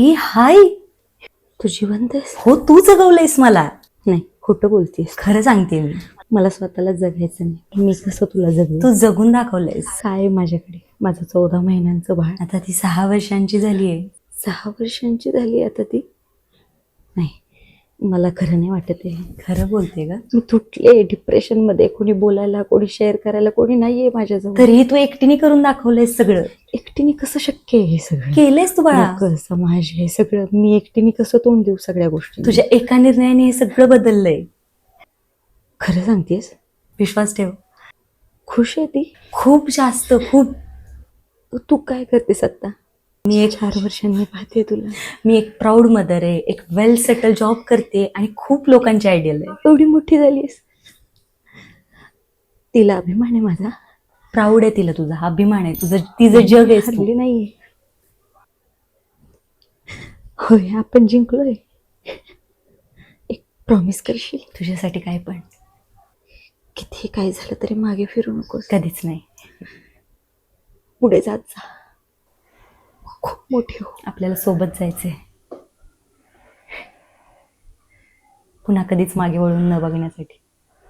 ए हाय, तू जिवंत आहेस? हो तू जगवलंयस मला. नाही, खोटं बोलतेस. खरं सांगते मी, मला स्वतःला जगायचं नाही. मी कसं तुला जगू? तू जगून दाखवलंयस. काय आहे माझ्याकडे? माझं 14 महिन्यांचं बाळ. आता ती 6 वर्षांची झालीये. 6 वर्षांची झाली आता ती. नाही, मला खरं नाही वाटत आहे. खरं बोलते का? मी तुटले डिप्रेशन मध्ये. कोणी बोलायला, कोणी शेअर करायला कोणी नाहीये माझ्याजवळ. तरी तू एकटीने करून दाखवलंयस सगळं. एकटीने कसं शक्य आहे हे सगळं? केलंयस तू बाळा. लोकं, समाज, हे सगळं मी एकटीने कसं तोंड देऊ सगळ्या गोष्टी? तुझ्या एका निर्णयाने हे सगळं बदललंय. खरं सांगतेस? विश्वास ठेव. खुश आहे ती खूप जास्त, खूप. तू काय करतेस आता? मी एक 4 वर्षांनी पाहते तुला. मी एक प्राऊड मदर आहे, एक वेल सेटल जॉब करते आणि खूप लोकांची आयडियल आहे. एवढी मोठी झालीस. तिला अभिमान आहे माझा. प्राऊड आहे तिला तुझा, अभिमान आहे तुझं, तिचं जग आहे. हरली नाहीये. होय, आपण जिंकलोय. एक प्रॉमिस करशील? तुझ्यासाठी काय पण. किती काय झालं तरी मागे फिरू नकोस. कधीच नाही. पुढे जात जा. खूप मोठी हो. आपल्याला सोबत जायचंय. पुन्हा कधीच मागे वळून न बघण्यासाठी.